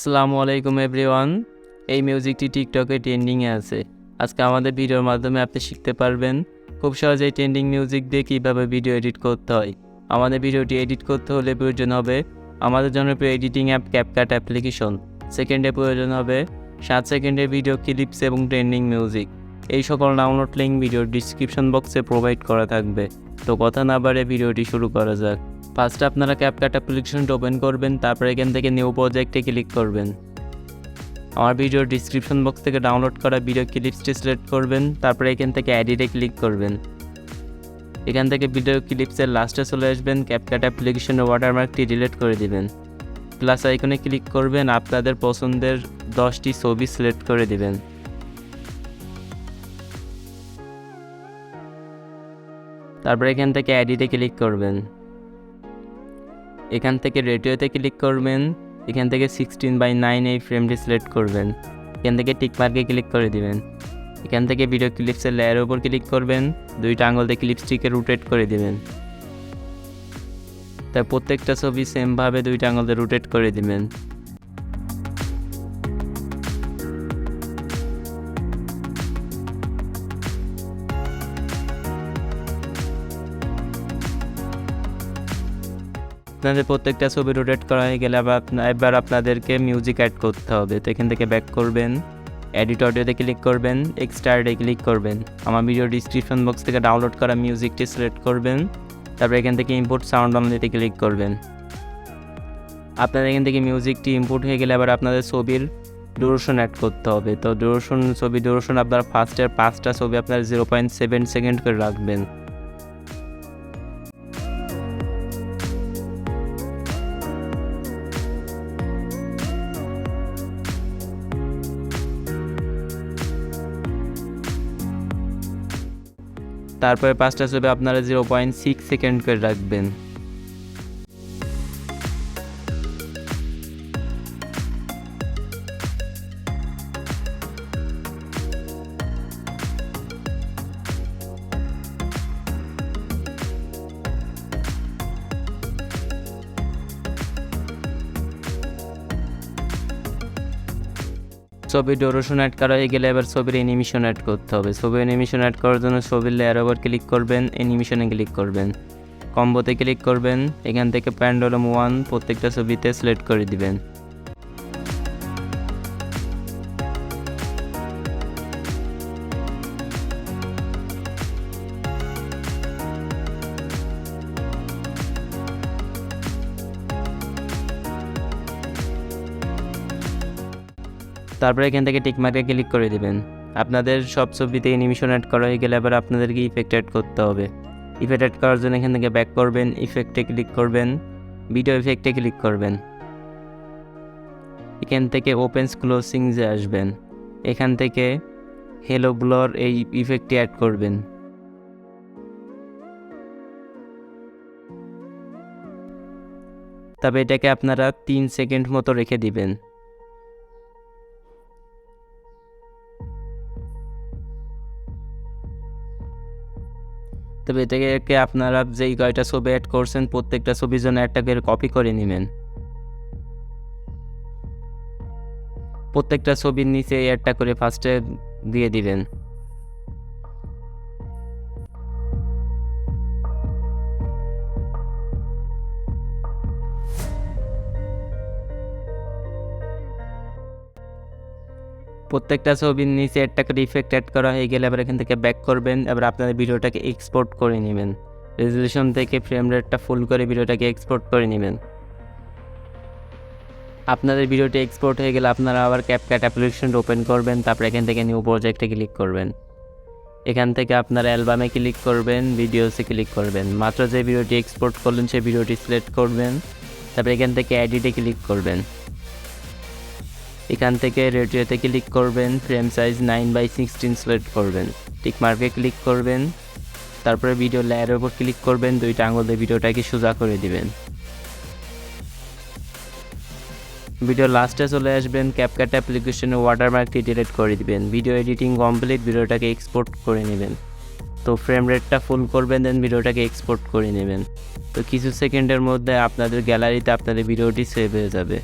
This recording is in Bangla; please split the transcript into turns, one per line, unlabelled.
আসসালামু আলাইকুম এভরিওয়ান। এই মিউজিকটি টিকটকে ট্রেন্ডিংয়ে আছে। আজকে আমাদের ভিডিওর মাধ্যমে আপনি শিখতে পারবেন খুব সহজেই ট্রেন্ডিং মিউজিক দিয়ে কীভাবে ভিডিও এডিট করতে হয়। আমাদের ভিডিওটি এডিট করতে হলে প্রয়োজন হবে আমাদের জনপ্রিয় এডিটিং অ্যাপ ক্যাপকাট অ্যাপ্লিকেশন। সেকেন্ডে প্রয়োজন হবে 7 সেকেন্ডের ভিডিও ক্লিপস এবং ট্রেন্ডিং মিউজিক। এই সকল ডাউনলোড লিঙ্ক ভিডিওর ডিসক্রিপশন বক্সে প্রোভাইড করা থাকবে। তো কথা না বাড়ে ভিডিওটি শুরু করা যাক। ফার্স্টে আপনারা ক্যাপকাট অ্যাপ্লিকেশনটা ওপেন করবেন, তারপরে এখান থেকে নিউ প্রজেক্টে ক্লিক করবেন। আমার ভিডিওর ডিসক্রিপশন বক্স থেকে ডাউনলোড করা ভিডিও ক্লিপসটি সিলেক্ট করবেন, তারপরে এখান থেকে এডিটে ক্লিক করবেন। এখান থেকে ভিডিও ক্লিপসের লাস্টে চলে আসবেন, ক্যাপকাট অ্যাপ্লিকেশনের ওয়াটারমার্কটি ডিলিট করে দিবেন। প্লাস আইকনে ক্লিক করবেন, আপনাদের পছন্দের 10টি ছবি সিলেক্ট করে দিবেন। তারপরে এখান থেকে এডিটে ক্লিক করবেন। এখান থেকে রেডিওতে ক্লিক করবেন, এখান থেকে 16:9 এই ফ্রেমটি সিলেক্ট করবেন। এখান থেকে টিকমার্কে ক্লিক করে দিবেন। এখান থেকে ভিডিও ক্লিপসের লেয়ারের উপর ক্লিক করবেন, দুইটা আঙুল দিয়ে ক্লিপসটিকে রোটেট করে দিবেন। তাই প্রত্যেকটা ছবি সেমভাবে দুইটা আঙুল দিয়ে রোটেট করে দিবেন। আপনাদের প্রত্যেকটা ছবি রোটেট করা হয়ে গেলে এবার আপনাদেরকে মিউজিক অ্যাড করতে হবে। তো এখান থেকে ব্যাক করবেন, এডিট অডিওতে ক্লিক করবেন, এক্সট্রাডে ক্লিক করবেন। আমার ভিডিও ডিসক্রিপশন বক্স থেকে ডাউনলোড করা মিউজিকটি সিলেক্ট করবেন, তারপরে এখান থেকে ইম্পোর্ট সাউন্ড অনলিতে ক্লিক করবেন। আপনাদের এখান থেকে মিউজিকটি ইম্পোর্ট হয়ে গেলে আবার আপনাদের ছবির ডিউরেশন অ্যাড করতে হবে। তো ডিউরেশন আপনারা ফার্স্টের 5টা ছবি আপনারা 0.7 সেকেন্ড করে রাখবেন। তারপরে 5টা ছবি আপনারা 0.6 সেকেন্ড করে রাখবেন। ছবির ডিউরেশন অ্যাড করা হয়ে গেলে এবার ছবির অ্যানিমেশন অ্যাড করতে হবে। ছবির অ্যানিমেশন অ্যাড করার জন্য ছবির লেয়ার ওভার ক্লিক করবেন, অ্যানিমেশনে ক্লিক করবেন, কম্বোতে ক্লিক করবেন। এখান থেকে প্যান্ডেলম 1 প্রত্যেকটা ছবিতে সিলেক্ট করে দিবেন। তারপরে এখান থেকে টিকমার্কে ক্লিক করে দিবেন। আপনাদের সব ছবিতে অ্যানিমেশন অ্যাড করা হয়ে গেলে এবার আপনাদেরকে ইফেক্ট অ্যাড করতে হবে। ইফেক্ট অ্যাড করার জন্য এখান থেকে ব্যাক করবেন, ইফেক্টে ক্লিক করবেন, ভিডিও ইফেক্টে ক্লিক করবেন। এখান থেকে ওপেন ক্লোজিং যে আসবেন, এখান থেকে হেলো ব্লর এই ইফেক্টটি অ্যাড করবেন। তবে এটাকে আপনারা 3 সেকেন্ড মতো রেখে দিবেন। তবে এটাকে আপনারা যেই কয়টা ছবি অ্যাড করছেন প্রত্যেকটা ছবির জন্য একটা করে কপি করে নেবেন। প্রত্যেকটা ছবির নিচে একটা করে ফার্স্টে দিয়ে দিবেন। প্রত্যেকটা ছবির নিচে একটা করে ইফেক্ট অ্যাড করা হয়ে গেলে এবার এখান থেকে ব্যাক করবেন। এবার আপনাদের ভিডিওটাকে এক্সপোর্ট করে নেবেন। রেজলিউশন থেকে ফ্রেম রেটটা ফুল করে ভিডিওটাকে এক্সপোর্ট করে নেবেন। আপনাদের ভিডিওটি এক্সপোর্ট হয়ে গেলে আপনারা আবার ক্যাপকাট অ্যাপ্লিকেশনটা ওপেন করবেন, তারপরে এখান থেকে নিউ প্রজেক্টে ক্লিক করবেন। এখান থেকে আপনারা অ্যালবামে ক্লিক করবেন, ভিডিওসে ক্লিক করবেন। মাত্র যে ভিডিওটি এক্সপোর্ট করলেন সেই ভিডিওটি সিলেক্ট করবেন, তারপরে এখান থেকে এডিটে ক্লিক করবেন। এখান থেকে রেডিওতে ক্লিক করবেন, ফ্রেম সাইজ 9:16 সিলেক্ট করবেন, টিকমার্কে ক্লিক করবেন, তারপরে ভিডিও লেয়ারের উপর ক্লিক করবেন, দুইটা আঙুল দিয়ে ভিডিওটাকে সোজা করে দিবেন। ভিডিও লাস্টে চলে আসবেন, ক্যাপকাট অ্যাপ্লিকেশনে ওয়াটারমার্কটি ডিলিট করে দিবেন। ভিডিও এডিটিং কমপ্লিট, ভিডিওটাকে এক্সপোর্ট করে নেবেন। তো ফ্রেম রেটটা ফুল করবেন, দেন ভিডিওটাকে এক্সপোর্ট করে নেবেন। তো কিছু সেকেন্ডের মধ্যে আপনাদের গ্যালারিতে আপনাদের ভিডিওটি সেভ হয়ে যাবে।